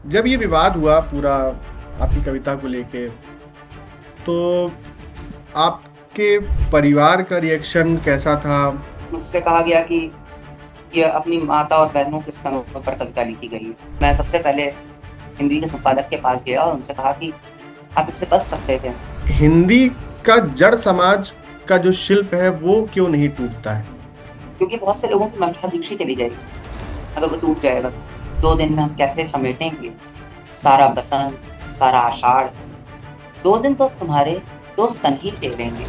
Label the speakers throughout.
Speaker 1: जब ये विवाद हुआ पूरा आपकी कविता को लेके, तो आपके परिवार का रिएक्शन कैसा था?
Speaker 2: मुझसे कहा गया कि ये अपनी माता और बहनों के स्तरों पर कविता लिखी गई है। मैं सबसे पहले हिंदी के संपादक के पास गया और उनसे कहा कि आप इससे बच सकते थे,
Speaker 1: हिंदी का जड़ समाज का जो शिल्प है वो क्यों नहीं टूटता है?
Speaker 2: क्योंकि बहुत से लोगों की मंशा दूसरी चली जाएगी अगर वो टूट जाएगा तो। 2 दिन में हम कैसे समेटेंगे सारा बसंत, सारा आषाढ़? 2 दिन तो तुम्हारे दोस्त तन ही टेलेंगे।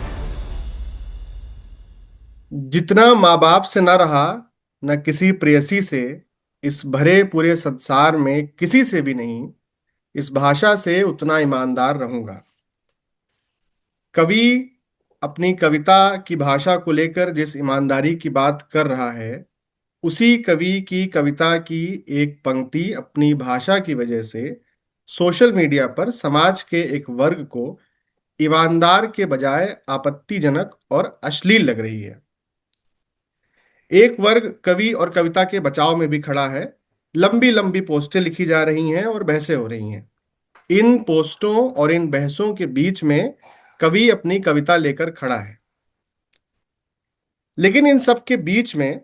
Speaker 1: जितना माँ बाप से न रहा, न किसी प्रेयसी से, इस भरे पूरे संसार में किसी से भी नहीं, इस भाषा से उतना ईमानदार रहूंगा। कवि अपनी कविता की भाषा को लेकर जिस ईमानदारी की बात कर रहा है, उसी कवि की कविता की एक पंक्ति अपनी भाषा की वजह से सोशल मीडिया पर समाज के एक वर्ग को ईमानदार के बजाय आपत्तिजनक और अश्लील लग रही है। एक वर्ग कवि और कविता के बचाव में भी खड़ा है। लंबी लंबी पोस्टें लिखी जा रही हैं और बहसें हो रही हैं। इन पोस्टों और इन बहसों के बीच में कवि अपनी कविता लेकर खड़ा है। लेकिन इन सब के बीच में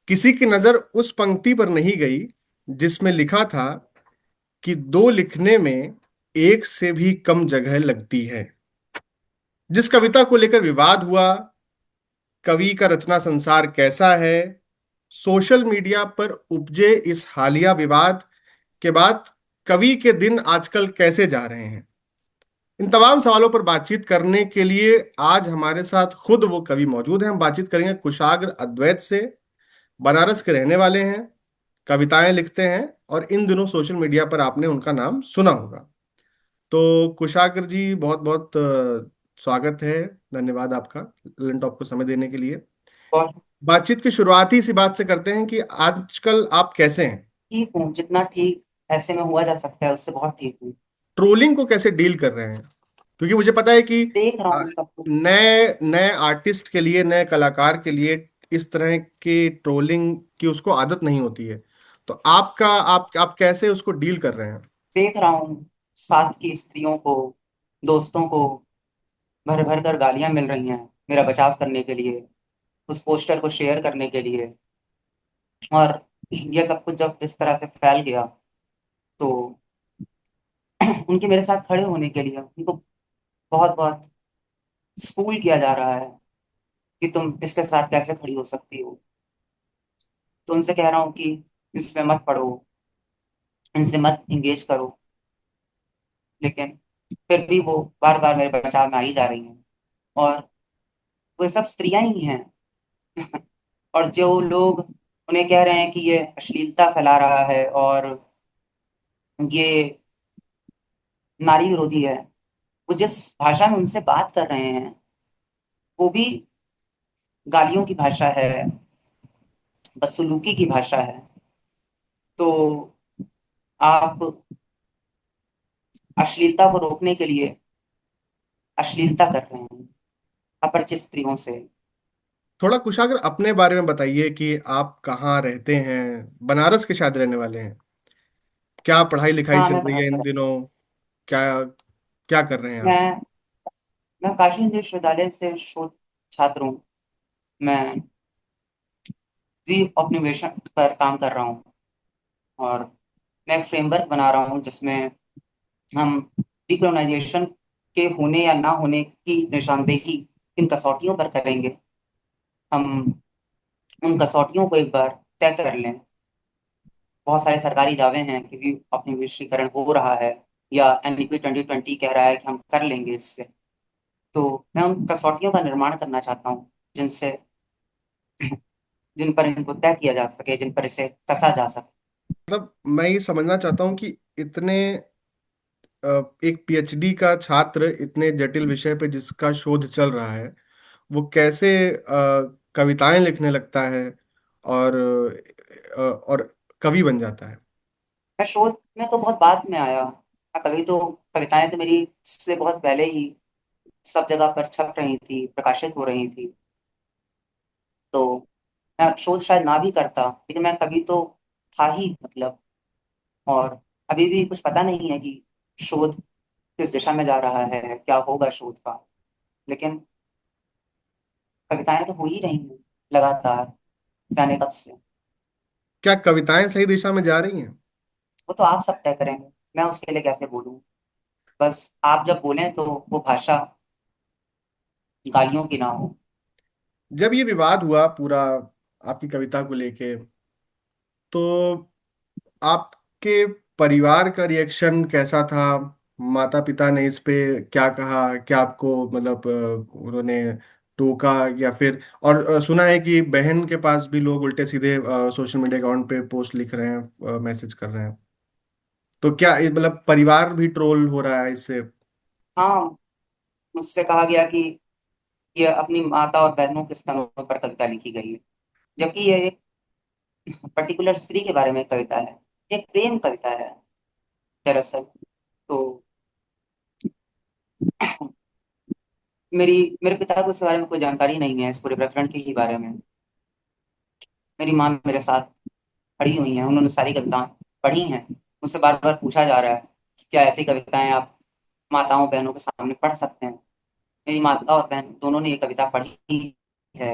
Speaker 1: किसी की नजर उस पंक्ति पर नहीं गई जिसमें लिखा था कि दो लिखने में एक से भी कम जगह लगती है। जिस कविता को लेकर विवाद हुआ, कवि का रचना संसार कैसा है, सोशल मीडिया पर उपजे इस हालिया विवाद के बाद कवि के दिन आजकल कैसे जा रहे हैं, इन तमाम सवालों पर बातचीत करने के लिए आज हमारे साथ खुद वो कवि मौजूद हैं। हम बातचीत करेंगे कुशाग्र अद्वैत से। बनारस के रहने वाले हैं, कविताएं लिखते हैं और इन दिनों सोशल मीडिया पर आपने उनका नाम सुना होगा। तो कुशाग्र जी, बहुत बहुत स्वागत है। धन्यवाद आपका लैपटॉप को समय देने के लिए।
Speaker 2: और
Speaker 1: बातचीत की शुरुआती सी बात से करते हैं कि आजकल आप कैसे हैं?
Speaker 2: ठीक हूँ, जितना ठीक ऐसे में हुआ जा सकता है उससे बहुत ठीक हूँ।
Speaker 1: ट्रोलिंग को कैसे डील कर रहे हैं? क्योंकि मुझे पता है कि
Speaker 2: देख रहा
Speaker 1: अ,
Speaker 2: हूँ सब कुछ।
Speaker 1: नए नए आर्टिस्ट के लिए, नए कलाकार के लिए इस तरह की ट्रोलिंग की उसको आदत नहीं होती है। तो आप कैसे उसको डील कर रहे हैं?
Speaker 2: देख रहा हूँ साथ की स्त्रियों को, दोस्तों को भर भर कर गालियां मिल रही हैं मेरा बचाव करने के लिए, उस पोस्टर को शेयर करने के लिए। और ये सब कुछ जब इस तरह से फैल गया तो उनके मेरे साथ खड़े होने के लिए उनको बहुत बहुत स्कूल किया जा रहा है कि तुम इसके साथ कैसे खड़ी हो सकती हो। तो उनसे कह रहा हूँ कि इसमें मत पढ़ो, इनसे मत इंगेज करो। लेकिन फिर भी वो बार बार मेरे बचाव में आई जा रही हैं। और वो सब स्त्रियां ही हैं। और जो लोग उन्हें कह रहे हैं कि ये अश्लीलता फैला रहा है और ये नारी विरोधी है, वो जिस भाषा में उनसे बात कर रहे हैं वो भी गालियों की भाषा है, बदसलूकी की भाषा है। तो आप अश्लीलता को रोकने के लिए अश्लीलता कर रहे हैं अपरिचित स्त्रियों से।
Speaker 1: थोड़ा कुशाग्र अपने बारे में बताइए कि आप कहाँ रहते हैं। बनारस के शायद रहने वाले हैं। क्या पढ़ाई लिखाई
Speaker 2: हाँ,
Speaker 1: चल
Speaker 2: मैं
Speaker 1: रही है
Speaker 2: बनारस में
Speaker 1: इन
Speaker 2: रहता
Speaker 1: दिनों? क्या क्या कर रहे हैं
Speaker 2: हूँ।
Speaker 1: आप?
Speaker 2: मैं काशी हिंदू विश्वविद्यालय से शोध छात्र हूँ। मैं ऑप्टिमाइजेशन पर काम कर रहा हूँ और मैं एक फ्रेमवर्क बना रहा हूँ जिसमें हम डिकोलोनाइजेशन के होने या ना होने की निशानदेही किन कसौटियों पर करेंगे। हम उन कसौटियों को एक बार तय कर लें। बहुत सारे सरकारी दावे हैं कि भी अपनी विश्वीकरण हो रहा है या एनईपी 2020 कह रहा है कि हम कर लेंगे इससे। तो मैं उन कसौटियों का निर्माण करना चाहता हूँ जिनसे जिन पर इनको तय किया जा सके, जिन पर इसे कसा जा सके।
Speaker 1: मतलब मैं ये समझना चाहता हूँ कि इतने एक पीएचडी का छात्र इतने जटिल विषय पे जिसका शोध चल रहा है, वो कैसे कविताएं लिखने लगता है और और कवि बन जाता है।
Speaker 2: मैं शोध में तो बहुत बाद में आया। कभी तो कविताएं तो मेरी से बहुत पहले ही सब जगह पर छप रही थी, प्रकाशित हो रही थी। तो मैं शोध शायद ना भी करता लेकिन मैं कभी तो था ही, मतलब और अभी भी कुछ पता नहीं है कि शोध किस दिशा में जा रहा है, क्या होगा शोध का। लेकिन कविताएं तो हो ही रही हैं लगातार, जाने कब से।
Speaker 1: क्या कविताएं सही दिशा में जा रही हैं?
Speaker 2: वो तो आप सब तय करेंगे, मैं उसके लिए कैसे बोलूं। बस आप जब बोलें तो वो भाषा गालियों की ना हो।
Speaker 1: जब ये विवाद हुआ पूरा आपकी कविता को लेके, तो आपके परिवार का रिएक्शन कैसा था? माता पिता ने इस पे क्या कहा? क्या आपको मतलब उन्होंने टोका या फिर, और सुना है कि बहन के पास भी लोग उल्टे सीधे सोशल मीडिया अकाउंट पे पोस्ट लिख रहे हैं, मैसेज कर रहे हैं। तो क्या ये मतलब परिवार भी ट्रोल हो रहा है इससे?
Speaker 2: हाँ, मुझसे कहा गया कि ये अपनी माता और बहनों के स्तरों पर कविता लिखी गई है, जबकि ये एक पर्टिकुलर स्त्री के बारे में कविता है, एक प्रेम कविता है दरअसल। तो मेरे पिता को इस बारे में कोई जानकारी नहीं है, इस पूरे प्रकरण के ही बारे में। मेरी माँ मेरे साथ खड़ी हुई हैं, उन्होंने सारी कविताएं पढ़ी हैं। मुझसे बार बार पूछा जा रहा है कि क्या ऐसी कविताएं आप माताओं बहनों के सामने पढ़ सकते हैं। मेरी माता और बहन दोनों ने ये कविता पढ़ी है।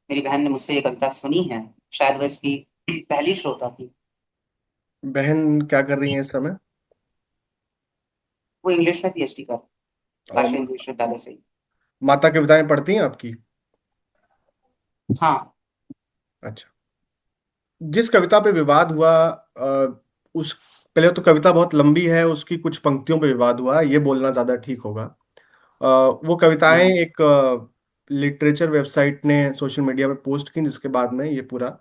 Speaker 2: मेरी बहन ने मुझसे ये कविता सुनी है, शायद वह इसकी पहली श्रोता थी।
Speaker 1: बहन क्या कर रही है इस समय?
Speaker 2: वो इंग्लिश में पीएचडी कर,
Speaker 1: और
Speaker 2: काशी हिंदू विश्वविद्यालय से ही।
Speaker 1: माता कविताएं पढ़ती हैं आपकी?
Speaker 2: हाँ।
Speaker 1: अच्छा। जिस कविता पे विवाद हुआ, उस पहले तो कविता बहुत लंबी है, उसकी कुछ पंक्तियों पे विवाद हुआ, ये बोलना ज्यादा ठीक होगा। वो कविताएं
Speaker 2: हाँ,
Speaker 1: एक लिटरेचर वेबसाइट ने सोशल मीडिया पे पोस्ट की, जिसके बाद में ये पूरा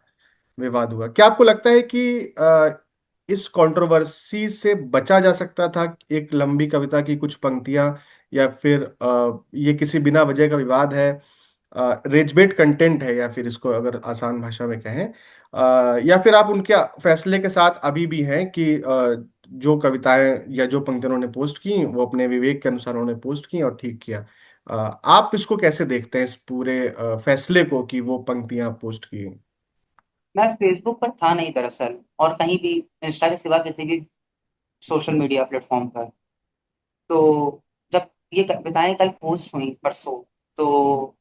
Speaker 1: विवाद हुआ। क्या आपको लगता है कि इस कंट्रोवर्सी से बचा जा सकता था? एक लंबी कविता की कुछ पंक्तियां, या फिर ये किसी बिना वजह का विवाद है, रेजबेट कंटेंट है, या फिर इसको अगर आसान भाषा में कहें, या फिर आप उनके फैसले के साथ अभी भी हैं कि जो कविताएं या जो पंक्तियां उन्होंने पोस्ट की वो अपने विवेक के अनुसार उन्होंने पोस्ट की और ठीक किया? आप इसको कैसे देखते हैं, इस पूरे फैसले को कि वो पंक्तियां पोस्ट की?
Speaker 2: मैं फेसबुक पर था नहीं दरअसल, और कहीं भी इंस्टा के सिवा किसी भी सोशल मीडिया प्लेटफॉर्म पर। तो जब ये कविताएं कल पोस्ट हुई परसों, तो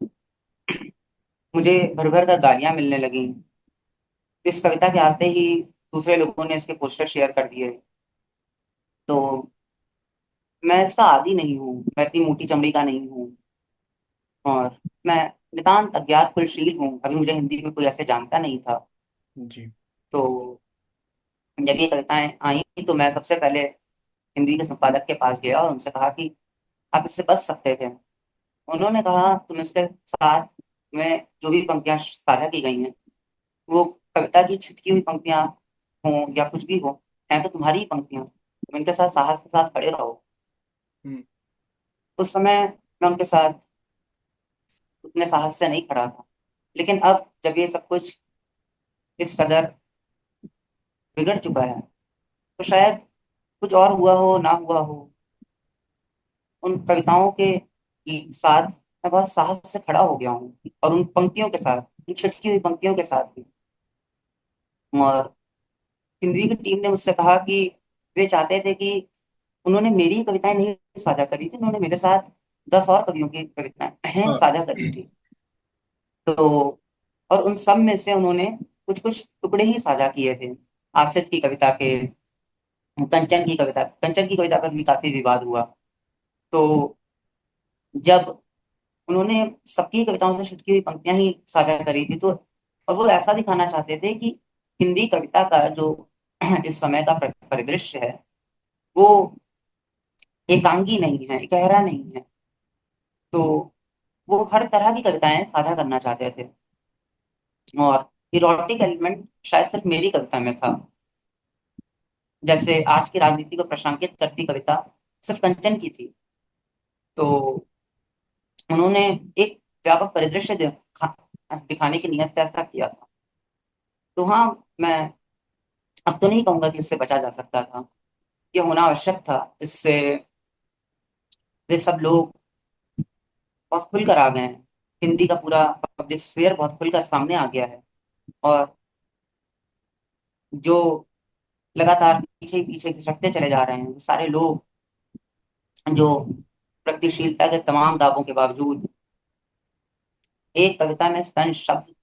Speaker 2: मुझे भर भर कर गालियां मिलने लगी। इस कविता के आते ही दूसरे लोगों ने इसके पोस्टर शेयर कर दिए। तो मैं इसका आदी नहीं हूँ, मैं इतनी मोटी चमड़ी का नहीं हूँ, और मैं नितांत अज्ञात कुलशील हूँ। अभी मुझे हिंदी में कोई ऐसे जानता नहीं था।
Speaker 1: जी।
Speaker 2: तो जब ये कविताएं आई तो मैं सबसे पहले हिंदी के संपादक के पास गया और उनसे कहा कि आप इससे बच सकते थे। उन्होंने कहा तुम इसके साथ में जो भी पंक्तियां साझा की गई हैं, वो कविता की छिटकी हुई पंक्तियां हों या कुछ भी हो, हैं तो तुम्हारी ही पंक्तियां, तुम इनके साथ साहस के साथ खड़े रहो।
Speaker 1: हम्म।
Speaker 2: उस समय मैं उनके साथ उतने साहस से नहीं खड़ा था। लेकिन अब जब ये सब कुछ इस कदर बिगड़ चुका है, तो शायद कुछ और हुआ हो ना हुआ हो, उन कविताओं के साथ मैं बहुत साहस से खड़ा हो गया हूँ, और उन पंक्तियों के साथ, उन छिटकी हुई पंक्तियों के साथ भी। और हिंदी की टीम ने मुझसे कहा कि वे चाहते थे कि उन्होंने मेरी ही कविताएं नहीं साझा करी थी, उन्होंने मेरे साथ 10 और कवियों की कविताएं
Speaker 1: हाँ।
Speaker 2: साझा करी थी। तो और उन सब में से उन्होंने कुछ कुछ टुकड़े ही साझा किए थे। आसिफ की कविता के, कंचन की कविता पर भी काफी विवाद हुआ। तो जब उन्होंने सबकी कविताओं से छिटकी हुई पंक्तियां ही साझा करी थी, तो और वो ऐसा दिखाना चाहते थे कि हिंदी कविता का जो इस समय का परिदृश्य है, वो एकांगी नहीं है, गहरा नहीं है। तो वो हर तरह की कविताएं साझा करना चाहते थे, और इरोटिक एलिमेंट शायद सिर्फ मेरी कविता में था। जैसे आज की राजनीति को प्रश्नांकित करती कविता सिर्फ कंचन की थी। तो उन्होंने एक व्यापक परिदृश्य दिखाने की नीयत से ऐसा किया था। तो हाँ, मैं अब तो नहीं कहूंगा कि इससे बचा जा सकता था, ये होना आवश्यक था। इससे वे सब लोग बहुत खुलकर आ गए हैं। हिंदी का पूरा पब्लिक स्फीयर बहुत खुलकर सामने आ गया है। और जो लगातार पीछे ही पीछे खिसकते चले जा रहे हैं सारे लोग, जो प्रगतिशीलता के तमाम दावों के बावजूद एक कविता में स्तन शब्द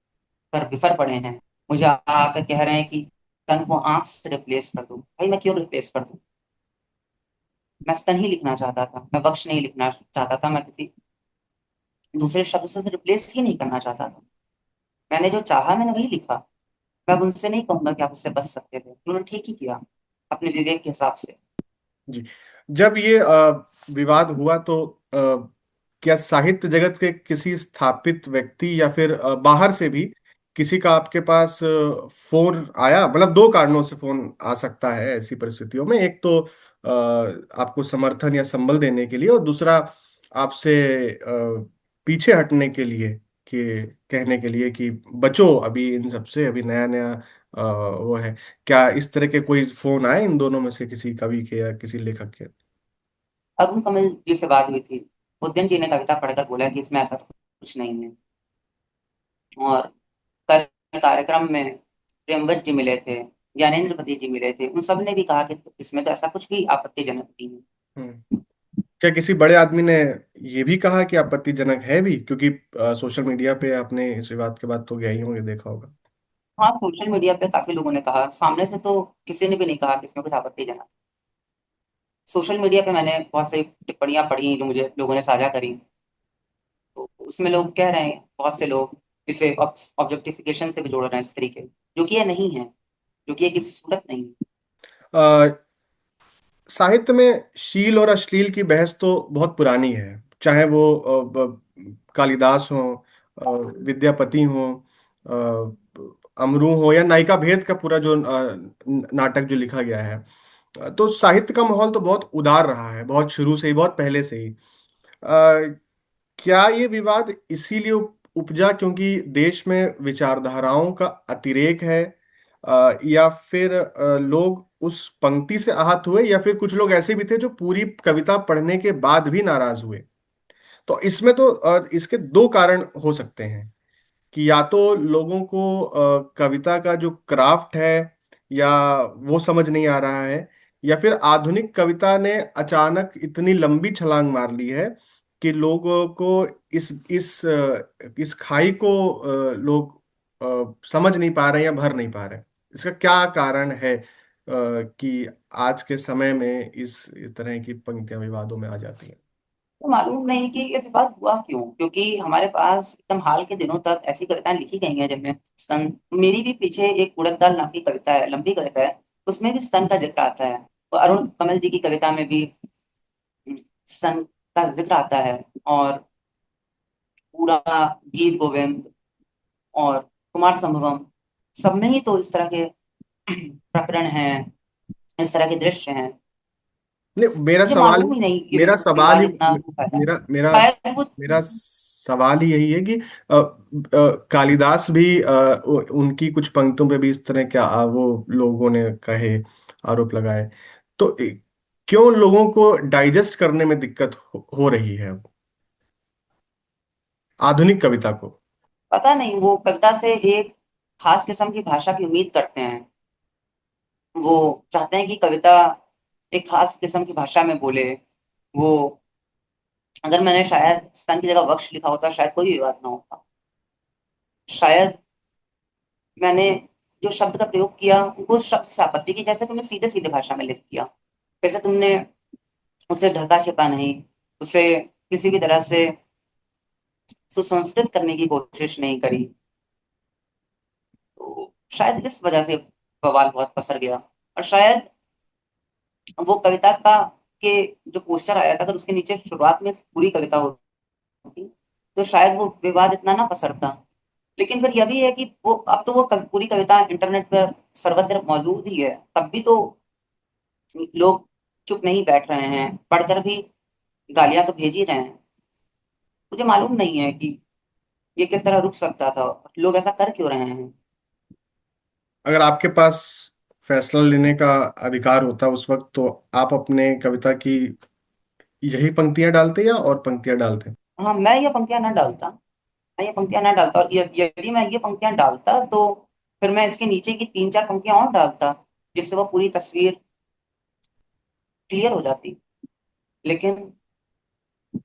Speaker 2: पर बिफर पड़े हैं। मुझे आकर कह रहे हैं कि स्तन को आंख से रिप्लेस कर दो। भाई मैं क्यों रिप्लेस कर दूं? मैं स्तन ही लिखना चाहता था, मैं वक्ष नहीं लिखना चाहता था, मैं किसी दूसरे शब्द से रिप्लेस ही नहीं करना चाहता था। मैंने जो चाहा मैंने वही लिखा। मैं अब उनसे नहीं कहूंगा कि आप उससे बच सकते थे, उन्होंने ठीक ही किया अपने विवेक के हिसाब से।
Speaker 1: जी। जब ये विवाद हुआ तो क्या साहित्य जगत के किसी स्थापित व्यक्ति या फिर बाहर से भी किसी का आपके पास फोन आया? मतलब दो कारणों से फोन आ सकता है ऐसी परिस्थितियों में। एक तो आपको समर्थन या संबल देने के लिए, और दूसरा आपसे पीछे हटने के लिए, कि कहने के लिए कि बचो अभी इन सबसे, अभी नया नया वो है। क्या इस तरह के कोई फोन आए इन दोनों में से किसी कवि के या किसी लेखक के?
Speaker 2: अरुण कमल जी से बात हुई थी। उद्यन जी ने कविता पढ़कर बोला कि इसमें ऐसा कुछ नहीं है। और कल कार्यक्रम में प्रेमवत जी मिले थे, ज्ञानेंद्रपति जी मिले थे, उन सब ने भी कहा कि इसमें तो ऐसा कुछ भी आपत्तिजनक नहीं है।
Speaker 1: हम्म। क्या किसी बड़े आदमी ने ये भी कहा कि आपत्तिजनक है भी? क्योंकि सोशल मीडिया पे आपने इस विवाद के बाद तो गए ही होंगे, देखा होगा।
Speaker 2: हाँ, सोशल मीडिया पे काफी लोगों ने कहा, सामने से तो किसी ने भी नहीं कहा कि इसमें कुछ आपत्तिजनक। सोशल मीडिया पे मैंने बहुत सी टिप्पणियां पढ़ी जो मुझे लोगों ने साझा करी। तो उसमें लोग कह रहे हैं, बहुत से लोग इसे ऑब्जेक्टिफिकेशन से भी जोड़ रहे हैं स्त्री के, जो कि ये नहीं है, जो कि ये किसी सूरत नहीं है।
Speaker 1: साहित्य में शील और अश्लील की बहस तो बहुत पुरानी है। चाहे वो कालिदास हो, विद्यापति हो, अमरू हो, या नायिका भेद का पूरा जो नाटक जो लिखा गया है। तो साहित्य का माहौल तो बहुत उदार रहा है, बहुत शुरू से ही, बहुत पहले से ही। क्या ये विवाद इसीलिए उपजा क्योंकि देश में विचारधाराओं का अतिरेक है, या फिर लोग उस पंक्ति से आहत हुए, या फिर कुछ लोग ऐसे भी थे जो पूरी कविता पढ़ने के बाद भी नाराज हुए? तो इसमें तो इसके दो कारण हो सकते हैं, कि या तो लोगों को कविता का जो क्राफ्ट है या वो समझ नहीं आ रहा है, या फिर आधुनिक कविता ने अचानक इतनी लंबी छलांग मार ली है कि लोगों को इस खाई को लोग समझ नहीं पा रहे हैं या भर नहीं पा रहे हैं। इसका क्या कारण है कि आज के समय में इस तरह की पंक्तियां विवादों में आ जाती हैं?
Speaker 2: तो मालूम नहीं कि ये विवाद हुआ क्यों, क्योंकि हमारे पास एकदम हाल के दिनों तक ऐसी कविताएं लिखी गई हैं जिनमें स्तन, मेरी भी पीछे एक उड़द दाल नाम की कविता है, लंबी कविता है, उसमें भी स्तन का जिक्र आता है। और अरुण कमल जी की कविता में भी स्तन का जिक्र आता है। और पूरा गीत गोविंद और कुमार संभवम, सब में ही तो इस तरह के प्रकरण हैं, इस तरह के दृश्य हैं।
Speaker 1: नहीं, मेरा
Speaker 2: मुझे
Speaker 1: सवाल
Speaker 2: मालूम ही नहीं कि
Speaker 1: मेरा सवाल
Speaker 2: विवाद
Speaker 1: ही
Speaker 2: इतना क्यों फैला।
Speaker 1: मेरा मेरा
Speaker 2: शायद वो
Speaker 1: मेरा सवाल ही यही है कि कालिदास भी उनकी कुछ पंक्तियों पे भी इस तरह क्या वो लोगों ने कहे, आरोप लगाए। तो क्यों लोगों को डाइजेस्ट करने में दिक्कत हो रही है अब आधुनिक कविता को?
Speaker 2: पता नहीं, वो कविता से एक खास किस्म की भाषा की उम्मीद करते हैं। वो चाहते हैं कि कविता एक खास किस्म की भाषा में बोले। वो, अगर मैंने शायद स्तन की जगह वक्ष लिखा होता शायद कोई विवाद ना होता। शायद मैंने जो शब्द का प्रयोग किया उनको शब्द से आपत्ति की, जैसे तुमने सीधे सीधे भाषा में लिख दिया, जैसे तुमने उसे ढका छिपा नहीं, उसे किसी भी तरह से सुसंस्कृत करने की कोशिश नहीं करी। तो शायद इस वजह से बवाल बहुत पसर गया। और शायद वो कविता का के जो पोस्टर आया था, अगर उसके नीचे शुरुआत में पूरी कविता होती तो शायद वो विवाद इतना ना पसरता। लेकिन फिर यह भी है कि वो अब तो वो पूरी कविता इंटरनेट पर सर्वत्र मौजूद ही है, तब भी तो लोग चुप नहीं बैठ रहे हैं, पढ़कर भी गालियां तो भेज ही रहे हैं। मुझे मालूम नहीं है कि ये किस तरह रुक सकता था, लोग ऐसा कर क्यों रहे हैं।
Speaker 1: अगर आपके पास फैसला लेने का अधिकार होता उस वक्त, तो आप अपने कविता की यही पंक्तियां डालते या और पंक्तियां डालते?
Speaker 2: हाँ, मैं ये पंक्तियां ना डालता। मैं ये पंक्तियां ना डालता, और यदि मैं ये पंक्तियां डालता तो फिर मैं इसके नीचे की तीन चार पंक्तियां और डालता, जिससे वो पूरी तस्वीर क्लियर हो जाती। लेकिन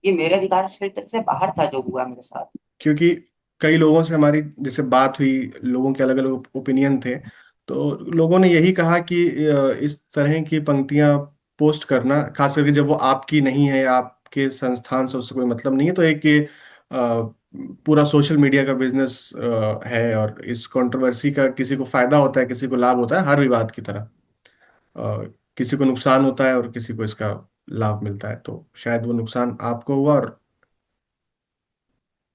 Speaker 2: ये मेरे अधिकार क्षेत्र से बाहर था जो हुआ मेरे साथ।
Speaker 1: क्योंकि कई लोगों से हमारी जैसे बात हुई, लोगों के अलग अलग ओपिनियन थे, तो लोगों ने यही कहा कि इस तरह की पंक्तियां पोस्ट करना, खास करके जब वो आपकी नहीं है या आपके संस्थान से उससे कोई मतलब नहीं है, तो एक ये पूरा सोशल मीडिया का बिजनेस है, और इस कंट्रोवर्सी का किसी को फायदा होता है, किसी को लाभ होता है, हर विवाद की तरह किसी को नुकसान होता है और किसी को इसका लाभ मिलता है। तो शायद वो नुकसान आपको हुआ और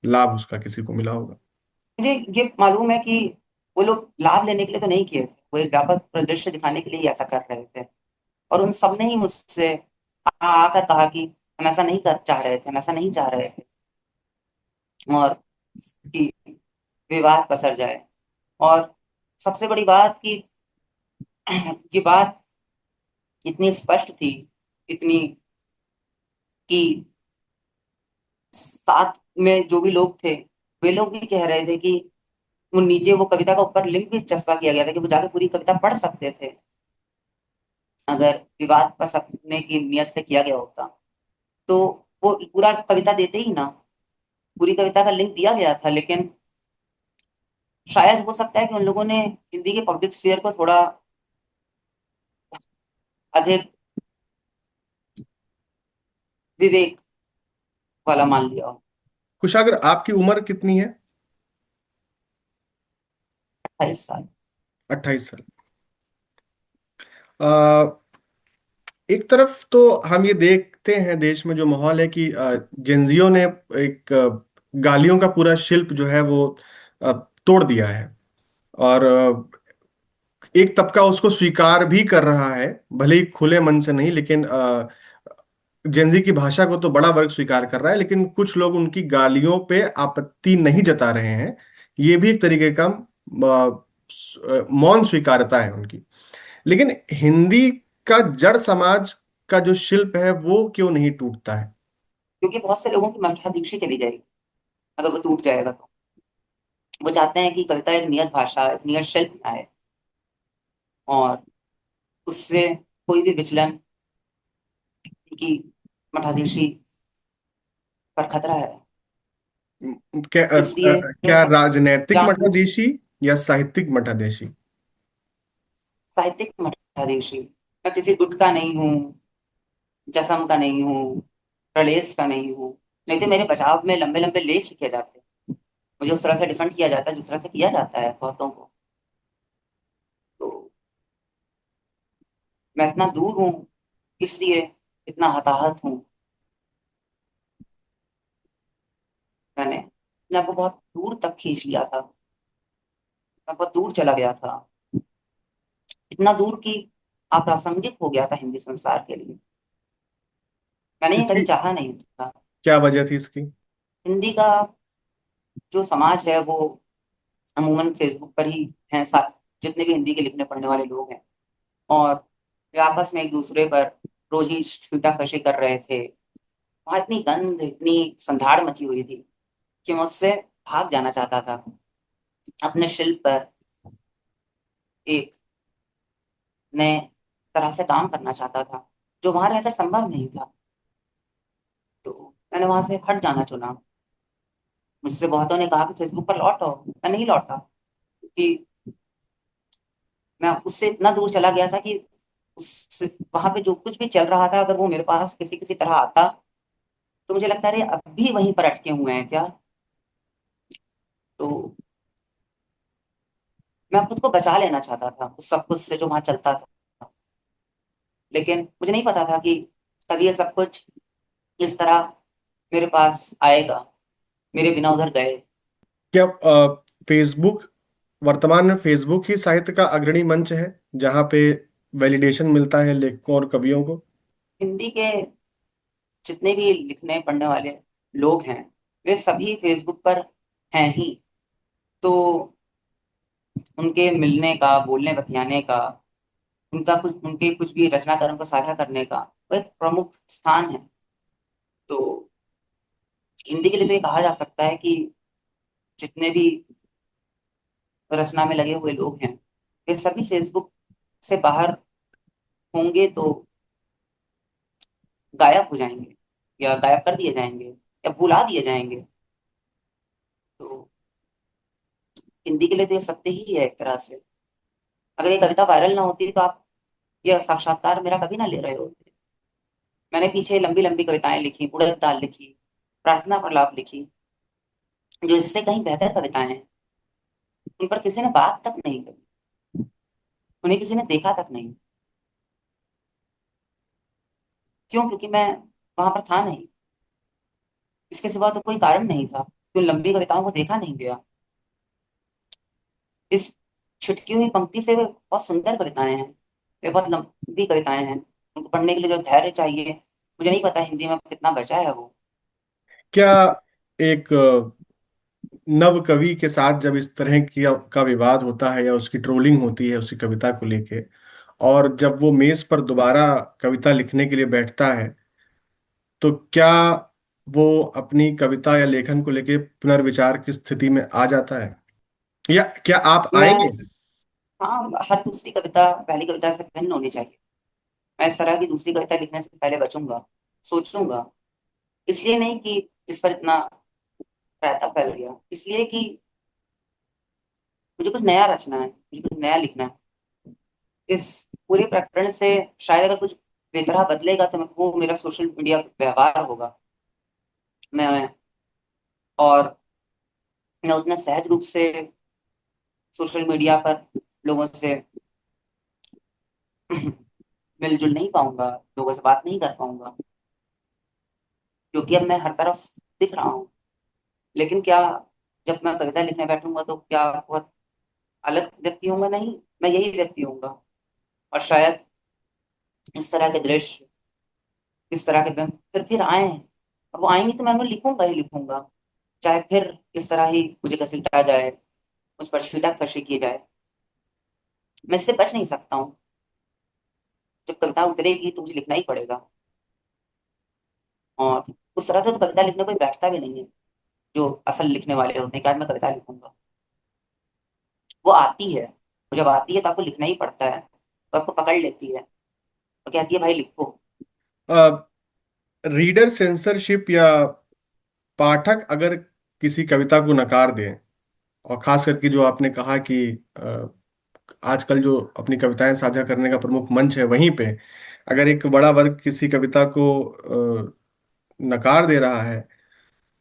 Speaker 1: लाभ उसका किसी को मिला होगा।
Speaker 2: मुझे ये मालूम है कि वो लोग लाभ लेने के लिए तो नहीं किए थे, वो एक व्यापक परिदृश्य दिखाने के लिए ही ऐसा कर रहे थे। और उन सब ने ही मुझसे आकर कहा कि हम ऐसा नहीं कर चाह रहे थे, हम ऐसा नहीं चाह रहे थे, और कि विवाद पसर जाए। और सबसे बड़ी बात कि ये बात इतनी स्पष्ट थी, इतनी, कि साथ में जो भी लोग थे वे लोग भी कह रहे थे कि वो नीचे वो कविता का ऊपर लिंक भी चस्पा किया गया था कि वो जाके पूरी कविता पढ़ सकते थे अगर विवाद पसरने की नियत से किया गया होता। तो वो पूरा कविता देते ही ना, पूरी कविता का लिंक दिया गया था। लेकिन शायद हो सकता है कि उन लोगों ने हिंदी के पब्लिक स्फीयर को थोड़ा अधिक विवेक वाला मान लिया हो।
Speaker 1: कुशागर, आपकी उम्र कितनी है?
Speaker 2: 28 साल।
Speaker 1: 28 साल। एक तरफ तो हम ये देखते हैं देश में जो माहौल है कि जेंजियो ने एक गालियों का पूरा शिल्प जो है वो अ, तोड़ दिया है, और एक तबका उसको स्वीकार भी कर रहा है, भले ही खुले मन से नहीं, लेकिन जेंजी की भाषा को तो बड़ा वर्ग स्वीकार कर रहा है, लेकिन कुछ लोग उनकी गालियों पे आपत्ति नहीं जता रहे हैं। ये भी एक तरीके का मौन स्वीकारता है उनकी। लेकिन हिंदी का जड़ समाज का जो शिल्प है वो क्यों नहीं टूटता है?
Speaker 2: क्योंकि बहुत से लोगों की मठाधीक्षी चली जाएगी अगर वो टूट जाएगा तो। वो चाहते हैं कि कविता एक नियत भाषा, एक नियत शिल्प में आए, और उससे कोई भी विचलन उनकी मठाधीशी पर खतरा है।
Speaker 1: क्या
Speaker 2: इसलिए वे
Speaker 1: क्या राजनैतिक
Speaker 2: जानबूझ,
Speaker 1: मठाधीशी या साहित्यिक मठाधीशी?
Speaker 2: साहित्यिक मठाधीशी, मैं किसी गुट का नहीं हूँ, जसम का नहीं हूँ, प्रलेस का नहीं हूँ। नहीं तो मेरे बचाव में लंबे लंबे लेख लिखे जाते, मुझे उस तरह से डिफेंड किया जाता है जिस तरह से किया जाता है बहुतों को। तो मैं इतना दूर हूँ, इसलिए इतना हताहत हूँ। मैंने अपने आप को बहुत दूर तक खींच लिया था, मैं बहुत दूर चला गया था, इतना दूर कि अप्रासंगिक हो गया था हिंदी संसार के लिए। मैंने ये कभी
Speaker 1: इसकी
Speaker 2: चाहा नहीं था।
Speaker 1: क्या वजह थी इसकी?
Speaker 2: हिंदी का जो समाज है वो अमूमन फेसबुक पर ही हैं, जितने भी हिंदी के लिखने पढ़ने वाले लोग हैं, और वे आपस में एक दूसरे पर रोज ही छींटाकशी कर रहे थे। वहां इतनी गंध, इतनी संधाड़ मची हुई थी कि मैं उससे भाग जाना चाहता था। अपने शिल्प पर एक नए तरह से काम करना चाहता था जो वहां रहकर संभव नहीं था। तो मैंने वहां से हट जाना चुना। मुझसे बहुतों ने कहा कि फेसबुक पर लौटो, मैं नहीं लौटा, क्योंकि मैं उससे इतना दूर चला गया था कि उस वहां पे जो कुछ भी चल रहा था अगर वो मेरे पास किसी किसी तरह आता तो मुझे लगता है अरे अब भी वहीं पर अटके हुए हैं क्या। तो मैं खुद को बचा लेना चाहता था उस सब कुछ से जो वहां चलता था। लेकिन मुझे नहीं पता था कि कभी ये सब कुछ इस तरह मेरे पास आएगा, मेरे बिना उधर गए।
Speaker 1: क्या फेसबुक, वर्तमान में फेसबुक ही साहित्य का अग्रणी मंच है जहाँ पे वैलिडेशन मिलता है लेखकों और कवियों को?
Speaker 2: हिंदी के जितने भी लिखने पढ़ने वाले लोग हैं वे सभी फेसबुक पर हैं ही। तो उनके मिलने का, बोलने बतियाने का, उनका कुछ, उनके कुछ भी रचनाक्रम को साझा करने का वो एक प्रमुख स्थान है। तो हिंदी के लिए तो ये कहा जा सकता है कि जितने भी रचना में लगे हुए लोग हैं वे सभी फेसबुक से बाहर होंगे तो गायब हो जाएंगे, या गायब कर दिए जाएंगे, या भुला दिए जाएंगे। तो हिंदी के लिए तो ये सत्य ही है एक तरह से। अगर ये कविता वायरल ना होती तो आप ये साक्षात्कार मेरा कभी ना ले रहे होते। मैंने पीछे लंबी लंबी कविताएं लिखी, उड़द दाल लिखी, प्रार्थना प्रलाप लिखी, जो इससे कहीं बेहतर कविताएं हैं। उन पर किसी ने बात तक नहीं करी, उन्हें किसी ने देखा तक नहीं। क्यों? क्योंकि मैं वहां पर था नहीं। इसके सिवा तो कोई कारण नहीं था कि उन लंबी कविताओं को देखा नहीं गया। इस छुटकी हुई पंक्ति से वे बहुत सुंदर कविताएं हैं, वे बहुत लंबी कविताएं हैं। उनको पढ़ने के लिए जो धैर्य चाहिए, मुझे नहीं पता हिंदी में कितना बचा है वो।
Speaker 1: क्या एक नव कवि के साथ जब इस तरह की का विवाद होता है या उसकी ट्रोलिंग होती है उसकी कविता को लेके, और जब वो मेज पर दोबारा कविता लिखने के लिए बैठता है, तो क्या वो अपनी कविता या लेखन को लेके पुनर्विचार की स्थिति में आ जाता है, या क्या आप आएंगे?
Speaker 2: मैं हाँ, हर दूसरी कविता पहली कविता से भिन्न होनी चाहिए। मैं इस तरह की दूसरी कविता लिखने से पहले बचूंगा, सोचूंगा। इसलिए नहीं कि इस पर इतना रायता फैल गया, इसलिए कि मुझे कुछ नया रचना है, मुझे कुछ नया लिखना है। इस पूरे प्रकरण से शायद अगर कुछ बेतरह बदलेगा तो वो मेरा सोशल मीडिया व्यवहार होगा। मैं और मैं उतना सहज रूप से सोशल मीडिया पर लोगों से मिलजुल नहीं पाऊंगा, लोगों से बात नहीं कर पाऊंगा, क्योंकि अब मैं हर तरफ दिख रहा हूँ। लेकिन क्या, जब मैं कविता लिखने बैठूंगा तो क्या बहुत अलग व्यक्ति होऊंगा? नहीं, मैं यही व्यक्ति होऊंगा। और शायद इस तरह के दृश्य, इस तरह के फिल्म फिर आए, और वो आएंगे तो मैं उन्हें लिखूंगा ही लिखूंगा। चाहे फिर इस तरह ही मुझे घसीटा जाए, उस पर छीटा कशी की जाए, मैं इससे बच नहीं सकता हूँ। जब कविता उतरेगी तो मुझे लिखना ही पड़ेगा। और उस तरह से तो कविता लिखने कोई बैठता भी नहीं है। जो असल लिखने वाले होते हैं कि आज मैं कविता लिखूंगा, वो आती है। वो जब आती है तो आपको लिखना ही पड़ता है, तो आपको पकड़ लेती है और कहती है भाई लिखो।
Speaker 1: रीडर सेंसरशिप, या पाठक अगर किसी कविता को नकार दें, और खास करके जो आपने कहा कि आजकल जो अपनी कविताएं साझा करने का प्रमुख मंच है वहीं पे, अगर एक बड़ा वर्ग किसी कविता को नकार दे रहा है,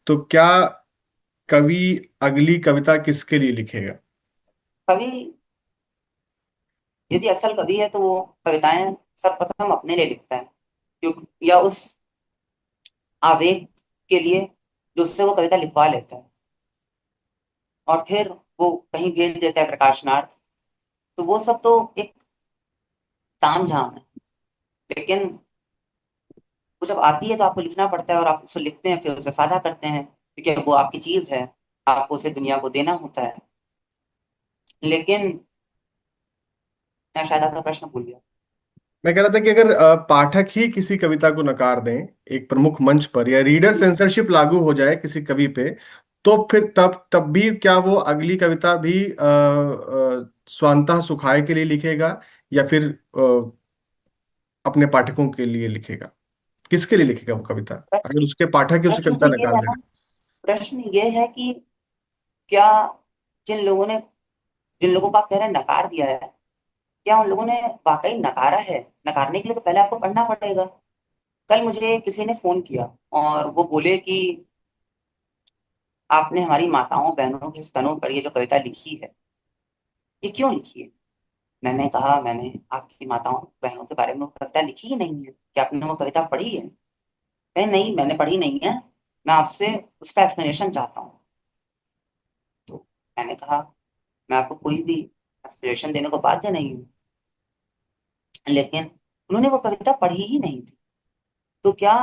Speaker 1: तो क्या कवि अगली कविता किसके लिए लिखेगा?
Speaker 2: कवि यदि असल कवि है तो वो कविताएं सर्वप्रथम अपने लिए लिखता है, क्योंकि या उस आवेग के लिए जो उससे वो कविता लिखवा लेता है, और फिर वो कहीं भेज देता है प्रकाशनार्थ। तो वो सब तो एक तामझाम है। लेकिन वो जब आती है तो आपको लिखना पड़ता है, और आप उसे लिखते हैं, फिर उसे साझा करते हैं, क्योंकि वो आपकी चीज है, आपको उसे दुनिया को देना होता है। लेकिन मैं शायद आपका प्रश्न भूल गया।
Speaker 1: मैं कह रहा था कि अगर पाठक ही किसी कविता को नकार दें एक प्रमुख मंच पर, या रीडर सेंसरशिप लागू हो जाए किसी कवि पे, तो फिर तब तब भी क्या वो अगली कविता भी स्वांतः सुखाए के लिए लिखेगा, या फिर अपने पाठकों के लिए लिखेगा? किसके लिए लिखेगा वो कविता, अगर उसके पाठक ही उसे
Speaker 2: प्रश्न
Speaker 1: कविता
Speaker 2: तो ये
Speaker 1: नकार
Speaker 2: है
Speaker 1: देगा?
Speaker 2: ना, प्रश्न ये है कि क्या जिन लोगों ने जिन लोगों को आप कह रहे हैं नकार दिया है, क्या उन लोगों ने वाकई नकारा है? नकारने के लिए तो पहले आपको पढ़ना पड़ेगा। कल मुझे किसी ने फोन किया और वो बोले कि आपने हमारी माताओं बहनों के स्तनों पर ये जो कविता लिखी है, ये क्यों लिखी है? मैंने कहा मैंने आपकी माताओं बहनों के बारे में वो कविता लिखी ही नहीं है। क्या आपने वो कविता पढ़ी है? कहे नहीं, मैंने पढ़ी नहीं है, मैं आपसे उसका एक्सप्लेनेशन चाहता हूँ। तो मैंने कहा मैं आपको कोई भी एक्सप्लेनेशन देने को बाध्य नहीं हूँ, लेकिन उन्होंने वो कविता पढ़ी ही नहीं थी। तो क्या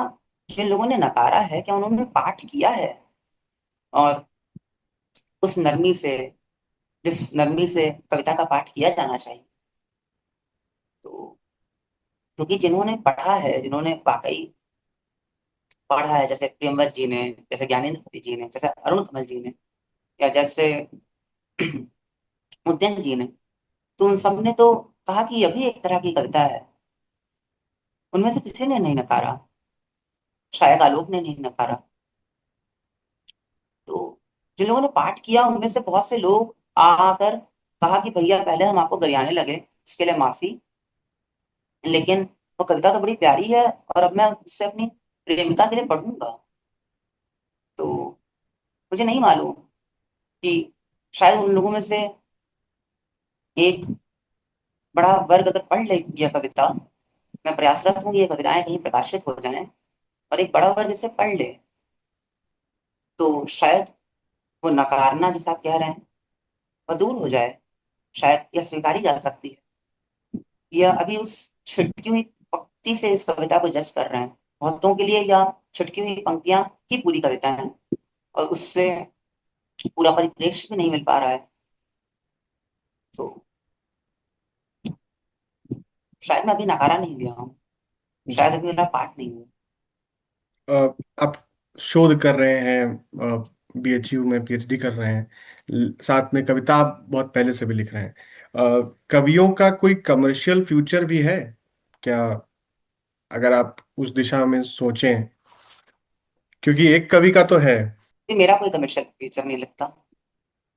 Speaker 2: जिन लोगों ने नकारा है, क्या उन्होंने पाठ किया है? और उस नरमी से, जिस नरमी से कविता का पाठ किया जाना चाहिए, तो क्योंकि जिन्होंने पढ़ा है, जिन्होंने वाकई पढ़ा है, जैसे प्रेमवत जी ने, जैसे ज्ञानेंद्र पति जी ने, जैसे अरुण कमल जी ने, या जैसे उद्यन जी ने, तो उन सब ने तो कहा कि यह भी एक तरह की कविता है। उनमें से किसी ने नहीं नकारा, शायद आलोक ने नहीं नकारा। तो जिन लोगों ने पाठ किया उनमें से बहुत से लोग आकर कहा कि भैया पहले हम आपको गरियाने लगे, इसके लिए माफी, लेकिन वो कविता तो बड़ी प्यारी है और अब मैं उससे अपनी प्रेमिका के लिए पढ़ूंगा। तो मुझे नहीं मालूम कि शायद उन लोगों में से एक बड़ा वर्ग अगर पढ़ ले यह कविता, मैं प्रयासरत हूँ कि ये कविताएं कहीं प्रकाशित हो जाएं, और एक बड़ा वर्ग इसे पढ़ ले, तो शायद वो नकारना जिसे आप कह रहे हैं वह दूर हो जाए। शायद यह स्वीकारी जा सकती है। यह अभी उस छिटकी हुई पंक्ति से इस कविता को जज कर रहे हैं। बहुतों के लिए यह छिटकी हुई पंक्तियां ही पूरी कविता है, और उससे पूरा परिप्रेक्ष्य भी नहीं मिल पा रहा है। तो शायद मैं अभी नकारा नहीं गया हूँ, शायद
Speaker 1: जी।
Speaker 2: अभी मेरा पाठ नहीं हुआ।
Speaker 1: अ, आप शोध कर रहे हैं, बीएचयू में पीएचडी कर रहे हैं, साथ में कविता आप बहुत पहले से भी लिख रहे हैं। कवियों का कोई कमर्शियल फ्यूचर भी है क्या, अगर आप उस दिशा में सोचें? क्योंकि एक कवि का तो है।
Speaker 2: ये मेरा कोई कमर्शियल फ्यूचर नहीं लगता।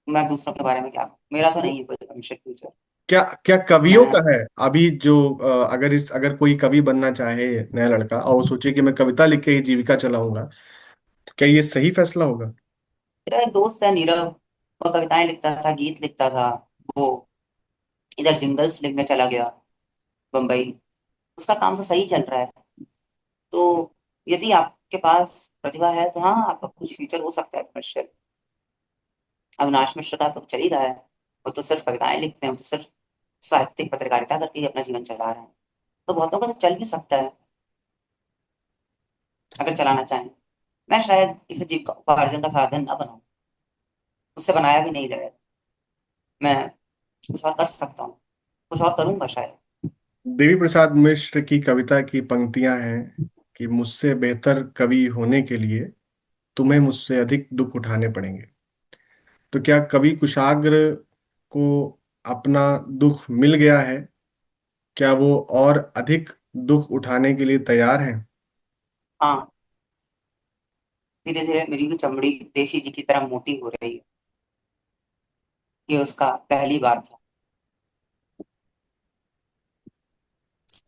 Speaker 2: मैं दूसरों के बारे में क्या कहूँ, मेरा तो नहीं है कोई कमर्शियल फ्यूचर।
Speaker 1: क्या क्या कवियों का
Speaker 2: मैं
Speaker 1: है अभी जो, अगर कोई कवि बनना चाहे, नया लड़का, और वो सोचे कि मैं कविता लिख के ही जीविका चलाऊंगा, तो क्या ये सही फैसला होगा?
Speaker 2: मेरा एक दोस्त है नीरव, वो कविताएं लिखता था, गीत लिखता था। वो इधर जिंगल्स लिखने चला गया बम्बई। उसका काम तो सही चल रहा है। तो यदि आपके पास प्रतिभा है तो हाँ, आपका कुछ फ्यूचर हो सकता है कमर्शियल। अविनाश मिश्र का तो चल ही रहा है। वो तो सिर्फ कविताएं लिखते हैं, वो तो सिर्फ साहित्यिक पत्रकारिता करके ही अपना जीवन चला रहे हैं। तो बहुतों का तो चल भी सकता है अगर चलाना चाहें। मैं शायद इसे जीविका उपार्जन का साधन न बनाऊं, उससे बनाया भी नहीं जाए। मैं कुछ और कर सकता हूँ, कुछ और करूंगा शायद।
Speaker 1: देवी प्रसाद मिश्र की कविता की पंक्तियां हैं कि मुझसे बेहतर कवि होने के लिए तुम्हें मुझसे अधिक दुख उठाने पड़ेंगे। तो क्या कवि कुशाग्र को अपना दुख मिल गया है? क्या वो और अधिक दुख उठाने के लिए तैयार हैं?
Speaker 2: हाँ, धीरे धीरे मेरी भी चमड़ी देसी जी की तरह मोटी हो रही है। ये उसका पहली बार था,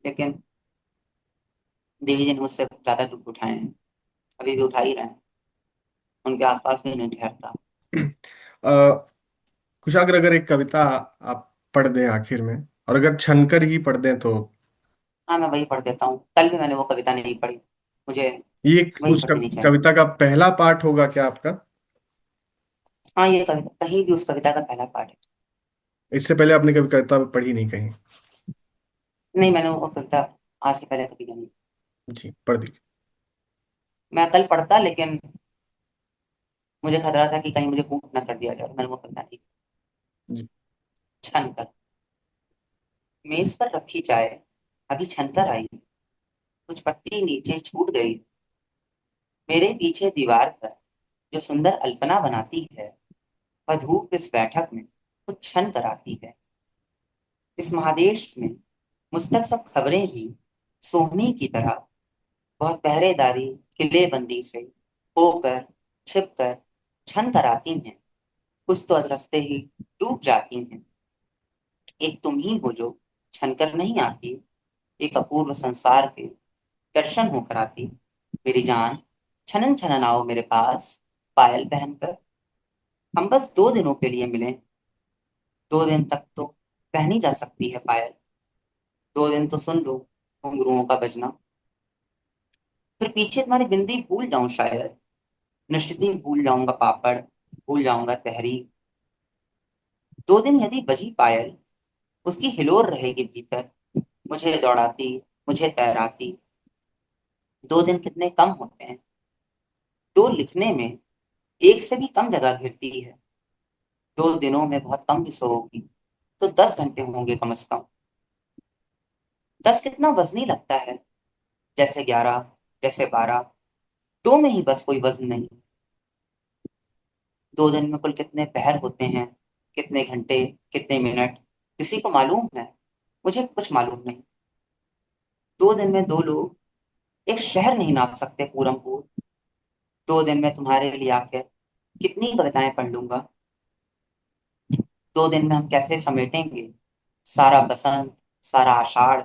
Speaker 2: लेकिन देवी जी ने मुझसे ज्यादा दुख उठाए हैं, अभी भी उठा ही रहे हैं। उनके आसपास भी नहीं ठहरता।
Speaker 1: अ, कुशाग्र, अगर एक कविता आप पढ़ दें आखिर में, और अगर छनकर ही पढ़ दें तो।
Speaker 2: हाँ, मैं वही पढ़ देता हूँ। कल भी मैंने वो कविता नहीं पढ़ी, मुझे
Speaker 1: ये
Speaker 2: वही
Speaker 1: उस
Speaker 2: पढ़ देनी चाहिए।
Speaker 1: कविता का पहला पाठ होगा क्या आपका?
Speaker 2: हाँ, ये कविता कहीं भी उस कविता का पहला पाठ है।
Speaker 1: इससे पहले आपने कभी कविता पढ़ी नहीं कहीं?
Speaker 2: नहीं, मैंने वो कविता आज के पहले कभी नहीं।
Speaker 1: जी, पढ़ दीजिए।
Speaker 2: मैं कल पढ़ता, लेकिन मुझे खतरा था कि कहीं मुझे कूट ना कर दिया जाए, मैंने वो कविता नहीं।
Speaker 1: जी।
Speaker 2: छन कर, मेज पर रखी चाय अभी छन कर आई, कुछ पत्ती नीचे छूट गई। मेरे पीछे दीवार पर जो सुंदर अल्पना बनाती है, वह धूप इस बैठक में कुछ छन कर आती है। इस महादेश में मुझ तक सब खबरें भी सोहनी की तरह बहुत पहरेदारी किलेबंदी से होकर, छिप कर, छन कर आती हैं। कुछ तो अधरस्ते ही डूब जाती हैं। एक तुम ही हो जो छन कर नहीं आती, एक अपूर्व संसार के दर्शन होकर आती। मेरी जान, छनन छनन आओ मेरे पास, पायल पहनकर। हम बस 2 दिनों के लिए मिले, 2 दिन तक तो पहनी जा सकती है पायल। 2 दिन तो सुन लो घुंघरुओं का बजना। फिर पीछे तुम्हारी बिंदी भूल जाऊं शायद, निश्चित ही भूल जाऊंगा पापड़, भूल जाऊंगा तहरीर। 2 दिन यदि बजी पायल, उसकी हिलोर रहेगी भीतर, मुझे दौड़ाती, मुझे तैराती। 2 दिन कितने कम होते हैं। दो लिखने में एक से भी कम जगह घिरती है। 2 दिनों में बहुत कम भी सोओगी तो 10 घंटे होंगे कम से कम। 10 कितना वजनी लगता है, जैसे 11, जैसे 12। दो में ही बस कोई वजन नहीं। 2 दिन में कुल कितने पहर होते हैं, कितने घंटे, कितने मिनट, किसी को मालूम है? मुझे कुछ मालूम नहीं। 2 दिन में 2 लोग एक शहर नहीं नाप सकते पूरम पूर। 2 दिन में तुम्हारे लिए आखिर कितनी कविताएं पढ़ लूंगा। 2 दिन में हम कैसे समेटेंगे सारा बसंत, सारा आषाढ़।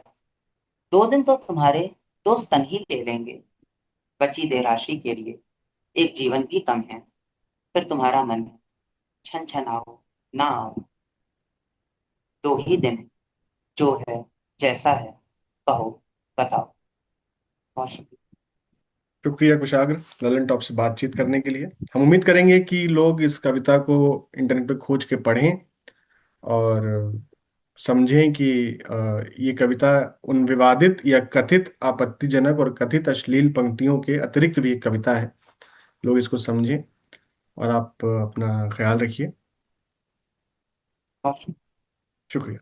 Speaker 2: 2 दिन तो तुम्हारे दोस्त तन ही ले लेंगे। बची देर राशि के लिए एक जीवन भी कम है। फिर तुम्हारा मन है, छन छन आओ ना आओ। 2 ही दिन है, जो है जैसा है, कहो बताओ। बहुत शुक्रिया।
Speaker 1: शुक्रिया कुशाग्र, ललन टॉप से बातचीत करने के लिए। हम उम्मीद करेंगे कि लोग इस कविता को इंटरनेट पर खोज के पढ़ें और समझें कि ये कविता उन विवादित या कथित आपत्तिजनक और कथित अश्लील पंक्तियों के अतिरिक्त भी एक कविता है। लोग इसको समझें। और आप अपना ख्याल रखिए।
Speaker 2: बहुत शुक्रिया।
Speaker 1: शुक्रिया।